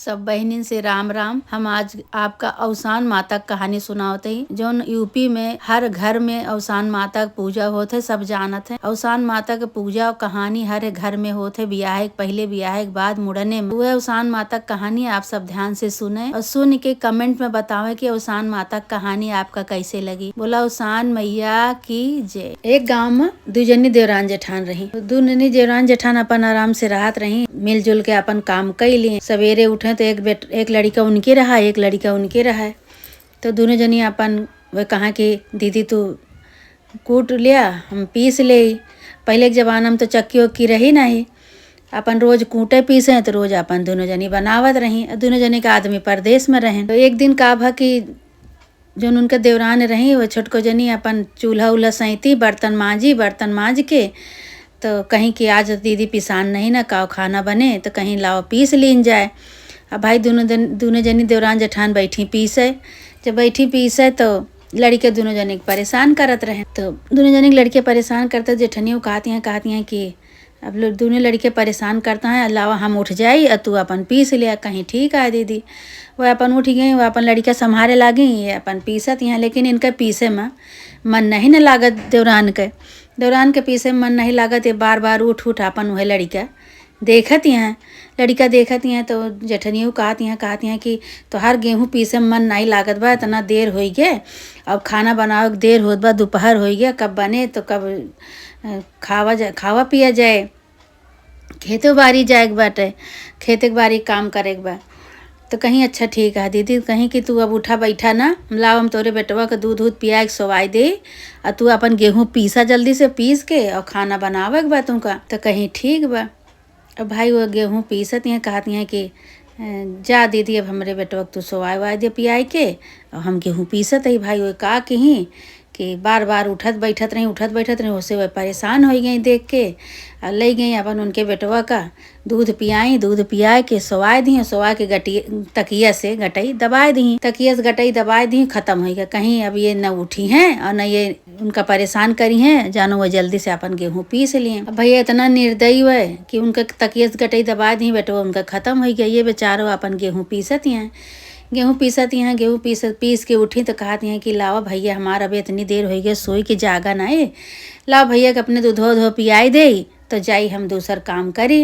सब बहनिन से राम राम। हम आज आपका अवसान माता कहानी सुनावत ही। जोन यूपी में हर घर में अवसान माता की पूजा होत है, सब जानत है। अवसान माता के पूजा और कहानी हर घर में होत है, ब्याह के पहले ब्याह के बाद मुड़ने में। वह अवसान माता कहानी आप सब ध्यान से सुने और सुन के कमेंट में बतावे कि अवसान माता कहानी आपका कैसे लगी। बोला अवसान मैया की जय। एक गाँव में दू जनी देवरान जेठान रही। दू जनी देवरान जेठान अपन आराम से राहत रही, मिलजुल के अपन काम कैली। सवेरे उठे तो एक लड़का उनके रहा, एक लड़का उनके रहा। तो दोनों जनी अपन वह कहा कि दीदी तू कूट लिया, हम पीस ले। पहले के जमाना में तो चक्की उक्की रही नहीं, अपन रोज कूटे पीसे तो रोज अपन दोनों जनी बनावत रही। दोनों जनी का आदमी परदेश में रहे। तो एक दिन का भा कि जो उनके देवरान रही वो छोटको जनी अपन चूल्हा उल्हा सैती, बर्तन मांज के तो कहीं कि आज दीदी पिसान नहीं ना काव खाना बने, तो कहीं लाओ पीस लीन जाए। अब भाई दोनों जनी देवरान जेठान बैठी पीसे। जब बैठी पीसे तो लड़के दोनों जने परेशान करत रहे। तो दोनों जने लड़के परेशान करते, जेठनियों कहती हैं कि अब लोग दोनों लड़के परेशान करता है, अलावा हम उठ जाई और तू अपन पीस लिया। कहीं ठीक है दीदी। वह अपन उठ गई, वह अपन लड़का संभाले लागी, ये अपन पीसत यहाँ। लेकिन इनका पीसे में मन नहीं न लागत। देवरान के पीसे में मन नहीं लागत। ये बार बार उठ अपन वह लड़का देखत हैं। तो जेठनियों कहती हैं कि तोहार गेहूँ पीसे में मन नहीं लागत बा, इतना देर हो गए, अब खाना बनाओ देर होत बा, दोपहर हो गया, कब बने तो कब खावा पिया जाए, खेतो बाड़ी जाए के बाटे, खेते के बाड़ी काम करे के बा। तो कहीं अच्छा ठीक है दीदी, कहीं कि तू अब उठा बैठा ना, लाओ हम तोरे बेटवा के दूध पिया के सोवाई दे और तू अपन गेहूँ पीसा जल्दी से पीस के और खाना बनावे के बा तुमका। तो कहीं ठीक बा। अब भाई वो गेहूँ पीसत हैं, कहती हैं कि जा दीदी अब हमरे बेटवा तू सोवाई वाई दे पियाई के, और हम गेहूँ पीसत ही। भाई वो का कहीं कि बार बार उठत बैठत रही। उससे वह परेशान हो गई देख के, और ले गई अपन उनके बेटवा का दूध पियाई के सोवाई दी। सोवा के तकिया से गटई दबाए दी, खत्म हो गया। कहीं अब ये न उठी हैं और न ये उनका परेशान करी हैं, जानो वो जल्दी से अपन गेहूँ पीस लिए। अब भैया इतना निर्दयी हुए कि उनका तकिया से गटई दबा दी, बेटवा उनका खत्म हो गया। ये बेचारो अपन गेहूँ पीसत हैं। गेहूँ पीस के उठी तो कहती हैं कि लावा भैया हमारा अभी इतनी देर हो गई, सोई के जागा ना है, लाओ भैया के अपने दूधो पियाई दे तो जाई हम दूसर काम करी।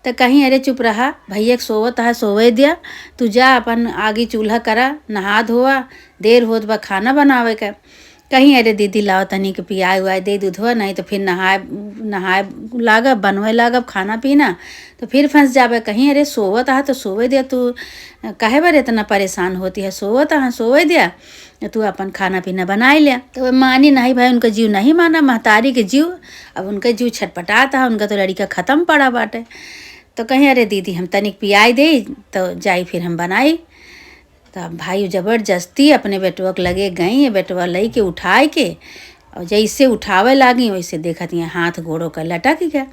तो कहीं अरे चुप रहा, भैया सोवत है सोवे दिया, तू जा अपन आगे चूल्हा करा, नहा धोआ, देर होत बा खाना बनावे का। कहीं अरे दीदी लाओ तनी के पियाई उआई दे दूधवा, नहीं तो फिर नहाए लागब, बनवे लागब खाना पीना तो फिर फंस जावे। कहीं अरे सोवत है तो सोवे दिया, तू काहे बार इतना परेशान होती है, सोवत है सोवे दिया, तू अपन खाना पीना बनाई लिया। तो मानी नहीं भाई, उनका जीव नहीं माना, महतारी के जीव। अब उनका जीव छटपटाता है, उनका तो लड़का खत्म पड़ा बाटे। तो कहीं अरे दीदी हम तनिक पियाई दे तो जाई फिर हम बनाई। तो भाई जबरदस्ती अपने बेटवा के लगे गई, बेटवा लई के उठाए के, और जैसे उठावे लागी वैसे देखती हैं हाथ गोड़ों का लटक गया।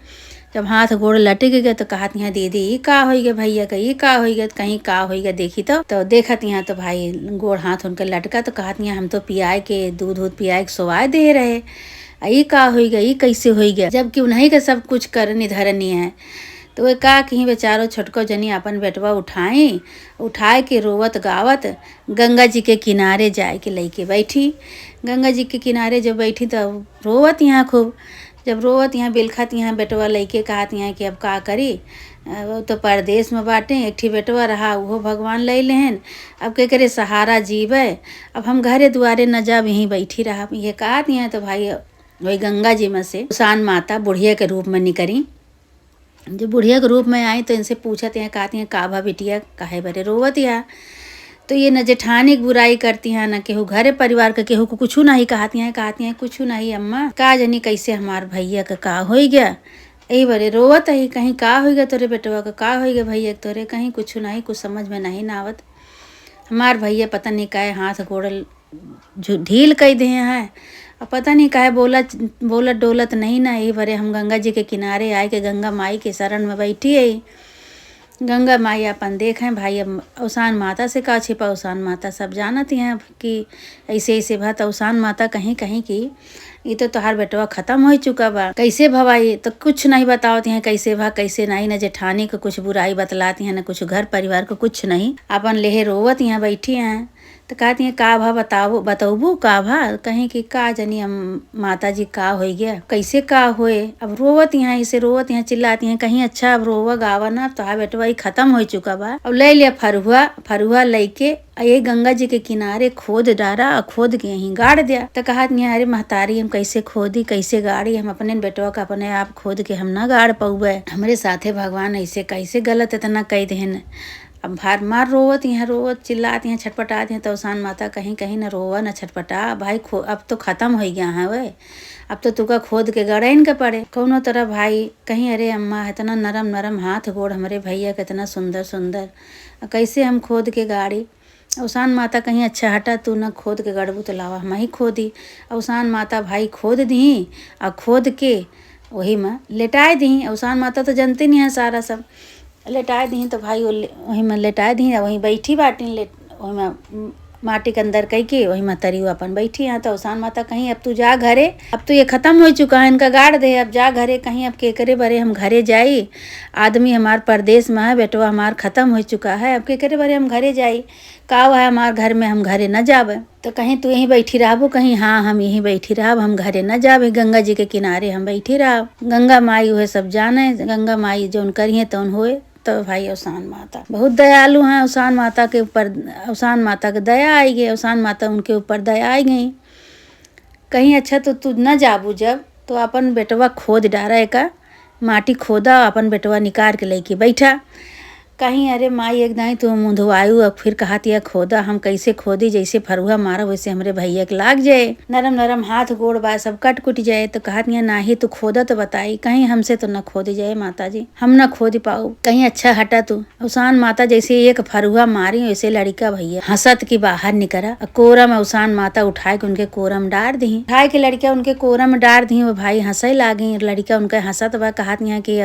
जब हाथ गोड़ लटक गए तो कहती हैं दीदी ये का हो गया, भैया का ये का हो गया, कहीं का हो गया देखी। तो देखती हैं तो भाई गोड़ हाथ उनका लटका। तो कहती हैं हम तो पियाए के दूध पियाए के सोवाए दे रहे, ये का हो गया, ये कैसे हो गया, जबकि उन्हीं का सब कुछ करनी धरनी है। तो वे का कहीं बेचारो छोटको जनी अपन बेटवा उठाए के रोवत गावत गंगा जी के किनारे जाए के लेके बैठी। गंगा जी के किनारे जब बैठी तब रोवत यहाँ खूब। जब रोवत यहाँ बिलखत यहाँ बेटवा लइके कहती हैं कि अब का करी, वो तो परदेश में बाटे, एक ठी बेटवा रहा वो भगवान ले लेहन, अब के करे सहारा जीवे, अब हम घरे दुआरे न जब यहीं बैठी रहा। ये कहती हैं तो भाई वही गंगा जी में से अवसान माता बुढ़िया के रूप में निकरी। जब बुढ़िया के रूप में आई तो इनसे पूछत हैं, कहती हैं काभा बिटिया काहे बरे रोवत या। तो ये न जेठानी की बुराई करती हैं, न केहू घरे परिवार के केहू को कुछ नहीं कहती हैं कुछ नहीं अम्मा, का जनी कैसे हमार भैया का हो गया, यही बरे रोवत है, कहीं का हो गया तोरे बेटवा का हो गया भैया तोरे, कहीं कुछ नहीं, कुछ समझ में नहीं नावत। हमार भैया पता नहीं काहे हाथ गोड़ ढील कई दे हैं, और पता नहीं काहे बोलत डोलत नहीं ना। यही बरे हम गंगा जी के किनारे आए के गंगा माई के शरण में बैठी है। गंगा माई अपन देखें भाई, अब अवसान माता से का छिपा, अवसान माता सब जानती हैं कि ऐसे भत अवसान माता कहीं की ये तो तोहार बेटवा खत्म हो चुका बा, कैसे भवाई? तो कुछ नहीं बतावती हैं कैसे भा कैसे नहीं, न जेठानी को कुछ बुराई बतलाती हैं, न कुछ घर परिवार को कुछ नहीं। अपन लेहे रोवत यहाँ बैठी हैं। तो कहती हैं का भा बताओ बतौबू का भा? कहीं कि का जनी हम माता जी का हो गया, कैसे का होए? अब रोवत यहाँ इसे रोवत यहाँ चिल्लाती हैं। कहीं अच्छा अब रोवा गावा ना, तो बेटवा ही खत्म हो चुका बा। अब ले लिया फरुआ, फरुआ लेके ये गंगा जी के किनारे खोद डारा और खोद के यहीं गाड़ दिया। तो कहत नहीं अरे महतारी हम कैसे खोदी कैसे गाड़ी, हम अपने बेटवा का अपने आप खोद के हम ना गाड़ पौबे, हमरे साथे भगवान ऐसे कैसे गलत इतना कह देन। अब भार मार रोवत यहाँ रोवत चिल्लाती हैं छटपटाती हैं। तो अवसान माता कहीं कहीं न रोवा न छटपटा भाई, अब तो खत्म हो गया है वे, अब तो तुका खोद के गड़ैन के पड़े कौनो तरह भाई। कहीं अरे अम्मा इतना नरम नरम हाथ गोड़ हमारे भैया के इतना सुंदर सुंदर, कैसे हम खोद के गाड़ी? अवसान माता कहीं अच्छा हटा तू न खोद के गड़बू तो लावा हम ही खोदी। अवसान माता भाई खोद दी और खोद के वही में लेटाए दी। अवसान माता तो जानते नहीं है सारा सब, लेटाए दी तो भाई वही में लेटाए दी, वहीं बैठी बाटी वही में माटी के अंदर कह के वही में तरी अपन बैठी हैं। तो अवसान माता कहीं अब तू जा घरे, अब तो ये खत्म हो चुका है, इनका गाड़ दे, अब जा घरे। कहीं अब के करे बरे हम घरे जाई, आदमी हमार परदेश में है, बेटवा हमार खत्म हो चुका है, अब के करे बरे हम घरे जाई, का है हमार घर में हम घरे न जाबे। तो कहीं तू यहीं बैठी रहबो? कहीं हाँ हम यहीं बैठी रहब, हम घरे न जाबे, गंगा जी के किनारे हम बैठी रहब। गंगा माई हुए सब जाने, गंगा माई जौन करिए तौन होए। तो भाई अवसान माता बहुत दयालु हैं, अवसान माता के ऊपर अवसान माता का दया आई गई, अवसान माता उनके ऊपर दया आई गई। कहीं अच्छा तो तू न जाबू जब, तो अपन बेटवा खोद डारा का माटी खोदा, अपन बेटवा निकाल के लेके बैठा। कहीं अरे माई एक दाई तो मुँह धोआयु, अब फिर कहती है खोदा, हम कैसे खोदी? जैसे फरुआ मारा वैसे हमरे भैया के लाग जाए, नरम नरम हाथ गोड़ बा सब कट कुट जाए। तो कहती है नाही तू खोदा तो बताई, कहीं हमसे तो न खोदी जाए माता जी, हम न खोद पाऊ। कहीं अच्छा हटा तू। अवसान माता जैसे एक फरुआ मारी वैसे लड़का भैया हंसत की बाहर निकला, कोरा में अवसान माता उठाए के उनके कोरा में डार दी, उठाए के लड़का उनके कोरा में डार दी। वो भाई हंसे लागी, लड़का उनके हंसत बा। कहती है कि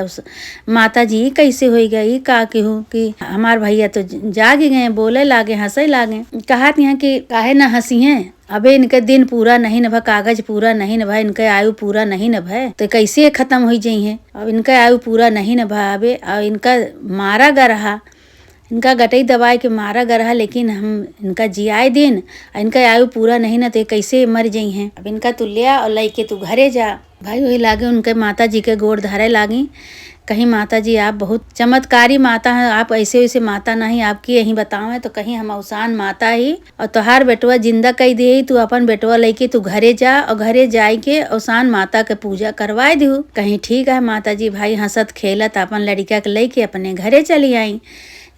माता जी कैसे हो गई का केहू कि हमार भैया तो जाग गए, बोले लागे हंसे लागे। कहत यहाँ कि काहे ना हंसी हैं, अबे इनके दिन पूरा नहीं न भा, कागज पूरा नहीं न भा, इनके आयु पूरा नहीं न भा, तो कैसे खत्म हो जाई है? अब इनका आयु पूरा नहीं न भा, अबे और इनका मारा गा रहा, इनका गटई दबाई के मारा गा रहा, लेकिन हम इनका जियाए दिन इनका आयु पूरा नहीं न, तो कैसे मर जाई हैं? अब इनका तू लिया और लेके तू घरे जा। भाई वही लागे उनके माता जी के गोड़ धरे लागी। कहीं माता जी आप बहुत चमत्कारी माता हैं, आप ऐसे वैसे माता नहीं, आपकी यही बतावें तो कहीं हम अवसान माता ही, और तोहार बेटवा जिंदा कही दे, तू अपन बेटवा लेके तू घरे जा और घरे जाए के अवसान माता के पूजा करवाए दू। कहीं ठीक है माता जी। भाई हंसत खेलत अपन लड़का के लेके अपने घरे चली आई।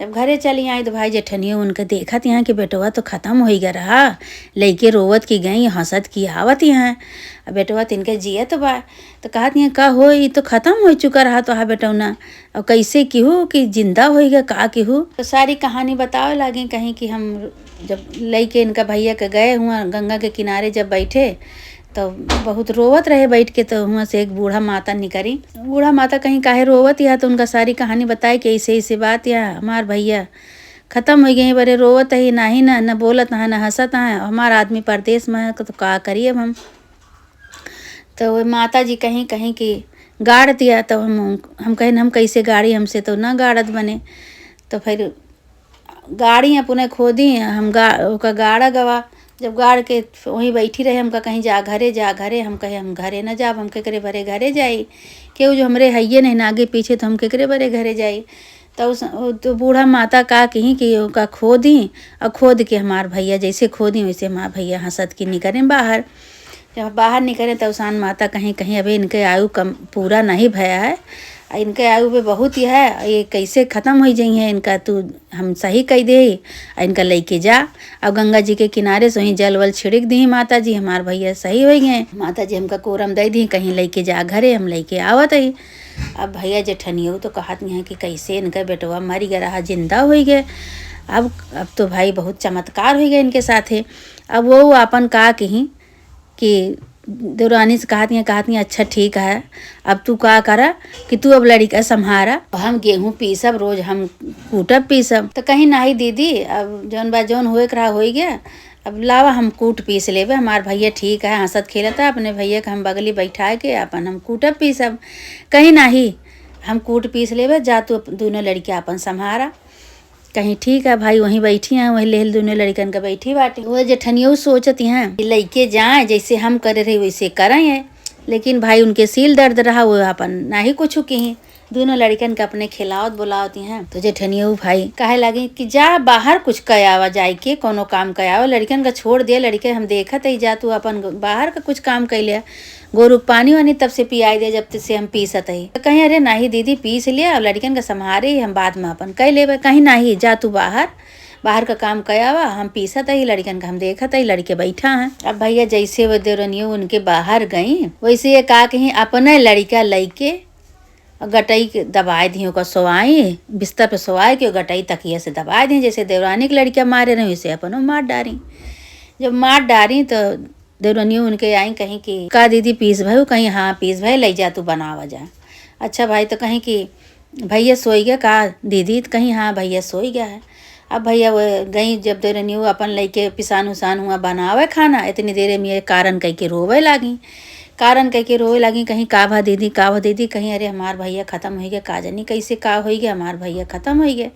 जब घरे चली आई तो भाई जेठनियों उनके देखत यहाँ कि बेटवा तो खत्म हो गया रहा, लेके रोवत की गई हंसत की आवत यहाँ, बेटवा तिनके जियत बा। तो कहत यहाँ का हो, ये तो खत्म हो चुका रहा तो हा बेटौना, और कैसे केहू कि जिंदा हो गया का केहू? तो सारी कहानी बतावे लगे। कहीं कि हम जब लेके इनका भैया के गए हुआ गंगा के किनारे जब बैठे तो बहुत रोवत रहे बैठ के, तो वहाँ से एक बूढ़ा माता निकली। बूढ़ा माता कहीं काहे रोवत या, तो उनका सारी कहानी बताई कि ऐसे ऐसे बात या हमार भैया खत्म हो गई, बड़े रोवत है ना ही न बोलत है न हंसत है, हमारा आदमी परदेश में है तो का करिए हम। तो माता जी कहीं कहीं कि गाड़ दिया। तो हम कहें हम कैसे गाड़ी, हमसे तो ना गाड़त बने। तो फिर गाड़ी अपने खोदी, हम गाड़ा गवा। जब गाड़ के वहीं बैठी रहे, हमका कहीं जा घरे, हम कहे हम घरे न जाब, हम केकरे भरे घरे जाई, केहू जो हमरे हइये नहीं आगे पीछे, तो हम केकरे भरे घरे जाई। तो बूढ़ा माता का कहीं कि ओका खोदी और खोद के हमार भैया जैसे खोदी वैसे हमार भैया हंसत की निकलें बाहर। जब बाहर निकले तो अवसान माता कहीं कहीं अभी इनके आयु कम पूरा नहीं भया है, इनके आयु पे बहुत ही है, ये कैसे ख़त्म हो जाई है इनका, तू हम सही कह दे इनका लेके जा। अब गंगा जी के किनारे से वहीं जल वल छिड़क दी माता जी, हमार भैया सही हो गए। माता जी हमका कोरम दे दी, कहीं लेके जा घरे, हम लेके आवत है। अब भैया जेठनियो तो कहत नहीं है कि कैसे इनका बेटवा मर गया रहा, जिंदा हो गए। अब तो भाई बहुत चमत्कार हो गए इनके साथे। अब वो अपन का कहीं कि देवरानी से कहती हैं अच्छा ठीक है, अब तू का करा कि तू अब लड़का संभारा, हम गेहूँ पीसब, रोज हम कूटब पीसब। तो कहीं नहीं दीदी, अब जौन बा जौन होए करा हो गया, अब लावा हम कूट पीस लेबे। हमार भैया ठीक है, हंसत खेलता, अपने भैया के हम बगली बैठा के अपन हम कूटब पीसब। कहीं नाही हम कूट पीस लेबे, जा तू दोनों लड़कियाँ अपन संभारा। कहीं ठीक है भाई, वहीं बैठी हैं, वहीं लेहल दोनों लड़कन का बैठी बाटी। वो जेठनियों सोचत हैं लइके जाए जैसे हम करे रहे वैसे करें, लेकिन भाई उनके सील दर्द रहा, वो अपन ना ही कुछ कहीं। दोनों लड़कन के अपने खिलावत बुलावती हैं। तो जेठनियों भाई कहे लगी कि जा बाहर कुछ कयावा, जाए के कोनो काम कयावा। लड़कन का छोड़ दिया, लड़के हम देखत ही, जा तू अपन बाहर का कुछ काम कैलिया। गोरु पानी वानी तब से पियाई दे जब से हम पीसत ही। कहीं अरे नहीं दीदी पीस लिया, और लड़कन का संभारे हम बाद में अपन कह लेबे। कहीं नहीं, जा तू बाहर का काम कयावा, हम पीसत ही, लड़कन का हम देखत ही, लड़के बैठा हैं। अब भैया जैसे वो देवरनियों उनके बाहर गई, वैसे ये का कहीं अपने लड़का लइके गटई के दबाए दी, ओका सोवाई बिस्तर पे सोवाए के गटई तकिया से दबाए दी। जैसे देवरानी की लड़कियाँ मारे रही वैसे अपनों मार डारी। जब मार डारी तो देवरानियों उनके आई, कहीं कि का दीदी पीस भाई? कहीं हाँ पीस भाई, ले जा तू बनावा जा। अच्छा भाई, तो कहीं कि भैया सोई गया का दीदी? तो कहीं हाँ भैया सोई गया है। अब भैया वो गई, जब देवरानियों अपन लइके पिसान उसान हुआ बनावे खाना, इतनी देर में कारण कह के रोवे लागी। कारण कह के रोए लगी, कहीं का भा दीदी, का भा दीदी? कहीं अरे हमार भैया ख़त्म हो गया, का जानी कैसे का हो गया, हमार भैया ख़त्म हो गया।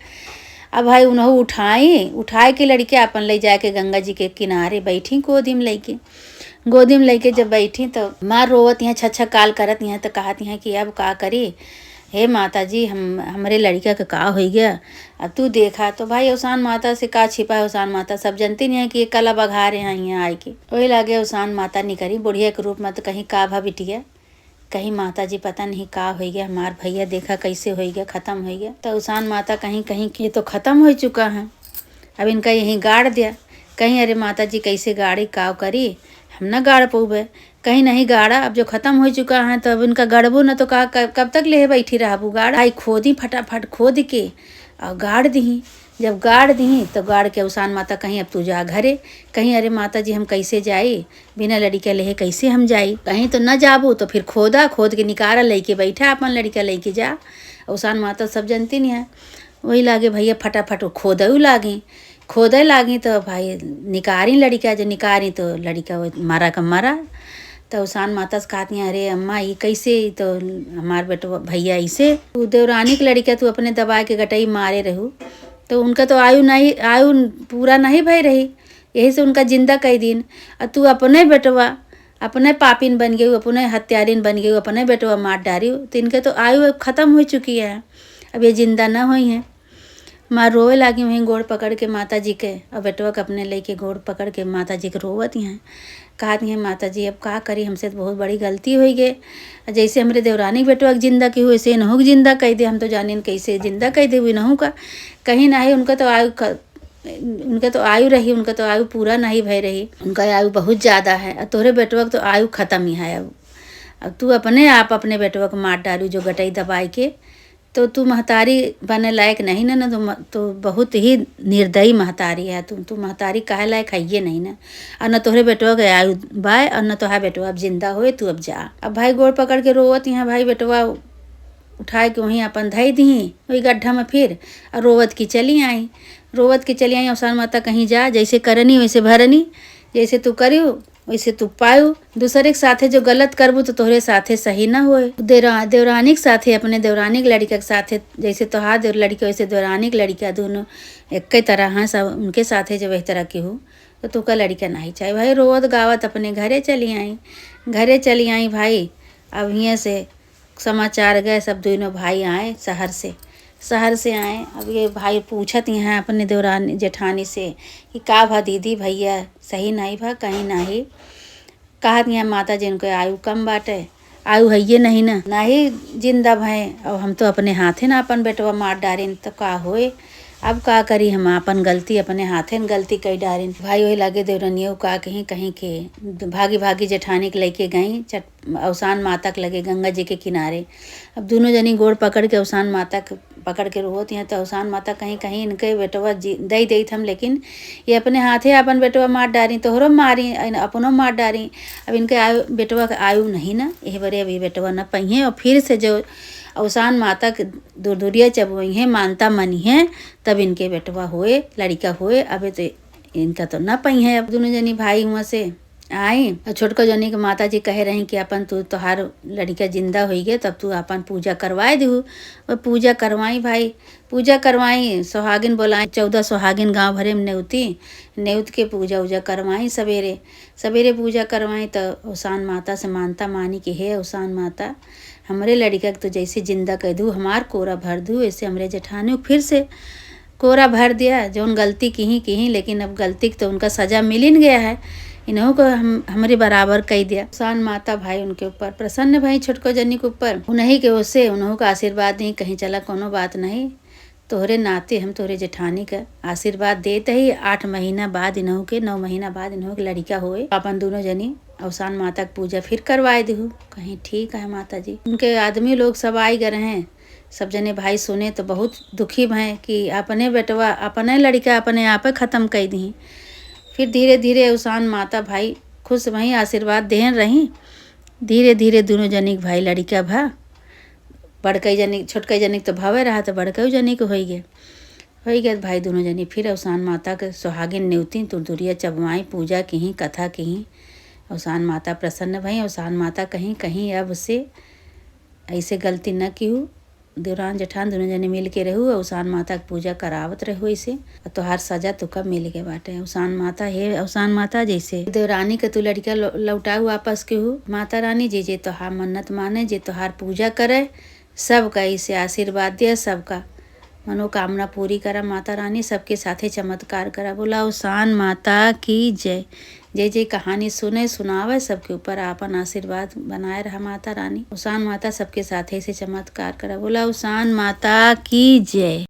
अब भाई उन्हों उठाए के लड़के अपन ले जाके गंगा जी के किनारे बैठी, गोदी में लेके जब बैठी तो मार रोवत यहाँ छच्छा काल करत यहाँ। तो कहती हैं कि अब का करी, हे माता जी हमारे लड़का का का हो गया, अब तू देखा। तो भाई अवसान माता से का छिपा है, अवसान माता सब जानती नहीं है कि ये कला बघार हैं यहाँ आए के। वही लागे अवसान माता निकली बुढ़िया के रूप में। तो कहीं का भा बिटिया, कहीं माता जी पता नहीं का हो गया, हमार भैया देखा कैसे हो गया, ख़त्म हो गया। तो अवसान माता कहीं ये तो ख़त्म हो चुका है, अब इनका यहीं गाड़ दिया। कहीं अरे माता जी कैसे गाड़ी काव करी, हम ना गाड़ पऊबे। कहीं नहीं गाड़ा, अब जो ख़त्म हो चुका है तो अब इनका गड़बो न तो कहा कब तक ले बैठी रहबू। गाड़ आई खोदी, फटाफट खोद के और गाड़ दी। जब गाड़ दी तो गाड़ के अवसान माता कहीं अब तू जा घरे। कहीं अरे माता जी हम कैसे जाई, बिना लड़का लेहे कैसे हम जाई? कहीं तो न जाबू तो फिर खोद के निकारा लेके बैठा, अपन लड़का लेके जा। अवसान माता सब जानती नहीं है। वही लागे भैया फटाफट खोदे लागी तो भाई निकारी लड़का, जो निकारी तो लड़का वो मारा का मारा। तो अवसान माता से कहती हैं अरे अम्मा ये कैसे, तो हमार बेटो भैया ऐसे तू देवरानी की लड़का तू अपने दबा के गटई मारे रहू, तो उनका तो आयु पूरा नहीं भई रही, यही से उनका जिंदा कई दिन। और तू अपने बेटवा अपने पापिन बन गई, अपने हत्यारिन बन गई, अपने बेटवा मार डारी, तो इनके तो आयु ख़त्म हो चुकी है, अब ये जिंदा न हुई हैं। माँ रोए लागी वहीं गोड़ पकड़ के माता जी के, और बेटवा के अपने लेके गोड़ पकड़ के माता जी के रोवती हैं। कहती हैं माता जी अब का करी, हमसे तो बहुत बड़ी गलती हो गई। जैसे हमारे देवरानी बेटवा के जिंदा की हुई से नहू के जिंदा कह दे, हम तो जाने कैसे जिंदा कह दे हुई नहू का। कहीं नहीं, उनका तो आयु रही, उनका तो आयु पूरा नहीं भय रही, उनका आयु बहुत ज़्यादा है। और तोहरे बेटवा के तो आयु ख़त्म ही है। अब तू अपने आप अपने बेटवा को मार डालू जो गटई दबाई के, तो तू महतारी बने लायक नहीं ना। तो बहुत ही निर्दयी महतारी है तू महतारी काहे लायक है ये नहीं ना। और न तोहरे बेटवा के आयु बाय, और न तोहार बेटवा अब जिंदा होए, तू अब जा। अब भाई गोड़ पकड़ के रोवत यहाँ, भाई बेटवा उठाए के वहीं अपन धई दी वही गड्ढा में, फिर और रोवत की चली आई। अवसान माता कहीं जा, जैसे करनी वैसे भरनी, जैसे तू करियो वैसे तू पायू। दूसरे के साथे जो गलत करबू तो तोहरे साथे सही ना होए। देवरानी के साथे, अपने देवरानी के लड़का के साथे, जैसे तोहार लड़का वैसे देवरानी के लड़का, दोनों एक ही तरह हैं सब। उनके साथे जो वही तरह की हो तो तू का लड़का नहीं चाहिए। भाई रोवत गावत अपने घरे चली आई भाई। अब यहाँ से समाचार गए, सब दोनों भाई आए शहर से आए। अब ये भाई पूछत हैं अपने देवरानी जेठानी से कि का भा दीदी भैया सही नहीं भा? कहीं नहीं। कहत यहाँ माता जी उनको आयु कम बाटे, आयु है ये नहीं ना, ना ही जिंदा भय। अब हम तो अपने हाथे ना अपन बेटवा मार डारिन, तो का होए? अब का करी, हम अपन गलती अपने हाथे न गलती कई डारिन। भाई वही लागे देवरनियों का कहीं के भागी जेठानी के लेके गई अवसान माता के लगे गंगा जी के किनारे। अब दोनों जनी गोड़ पकड़ के अवसान माता के पकड़ के रोत हैं। तो अवसान माता कहीं इनके बेटवा दई देत हम, लेकिन ये अपने हाथे अपन बेटवा मार डारी, तोहरो मारी अपनों मार डारी। अब इनके बेटवा के आयु नहीं ना, यह बड़े अभी बेटवा न पहिए। और फिर से जो अवसान माता के दूरिया जब वही मानता मनी है, तब इनके बेटवा हुए लड़का हुए। अब तो इनका तो न पई है। अब दोनों जनी भाई हुआ से आई और छोटको जनी के माता जी कहे रही कि अपन तोहार लड़का जिंदा हो गए तब तू अपन पूजा करवाए दू। और पूजा करवाई भाई, पूजा करवाई, सुहागिन बोलाई, 14 सुहागिन गांव भरे में नेउत के पूजा उजा करवाई। सवेरे सवेरे पूजा करवाई तो औसान माता से मानता मानी कि हे औसान माता, हमरे लड़का तो जैसे जिंदा कह दू, हमार कोरा भर दू। ऐसे हमरे जेठानी फिर से कोरा भर दिया। जौन गलती की लेकिन अब गलती तो उनका सजा मिल ही गया है, इन्हों को हमारे बराबर कह दिया। औसान माता भाई उनके ऊपर प्रसन्न भाई, छोटको जनी के ऊपर उन्हीं के ओर से उन्हों का आशीर्वाद दी, कहीं चला कोनो बात नहीं, तोहरे नाते हम तोहरे जेठानी का आशीर्वाद देते ही 8 महीना बाद इन्हों के 9 महीना बाद इन्हों के लड़का हुए। अपन दोनों जनी औसान माता की पूजा फिर करवाए दू। कहीं ठीक है माता जी। उनके आदमी लोग सब आई गए हैं, सब जने भाई सुने तो बहुत दुखी भय कि अपने बेटवा अपने लड़का अपने आप खत्म कर दी। फिर धीरे धीरे औसान माता भाई खुश वहीं आशीर्वाद देन रही। धीरे धीरे दोनों जनी के भाई लड़का भा, बड़कई जनी छोटकई जनी तो भवे रहा तो बड़कई जनी को हो गए भाई दोनों जनी। फिर औसान माता के सुहागिन नेवती तुरदुरिया चबवाई, पूजा की कथा की। औसान माता प्रसन्न भई। औसान माता कहीं कहीं अब से ऐसे गलती न की हो, देवरान जेठान दोनों जने मिल के रहू, औसान माता की पूजा करावत रहू। ऐसे तोहार सजा तो कब मिल गए बाटे। औसान माता हे औसान माता, जैसे देवरानी के तू लड़का लौटाऊ वापस के हो, माता रानी जे जे तोहार मन्नत माने, जे तोहार पूजा करे, सबका ऐसे आशीर्वाद दिया, सबका मनोकामना पूरी करा माता रानी, सबके साथे चमत्कार करा। बोला औसान माता की जय। जय जय कहानी सुने सुनावे सबके ऊपर आपन आशीर्वाद बनाए रहा माता रानी। औसान माता सबके साथे से चमत्कार करा। बोला औसान माता की जय।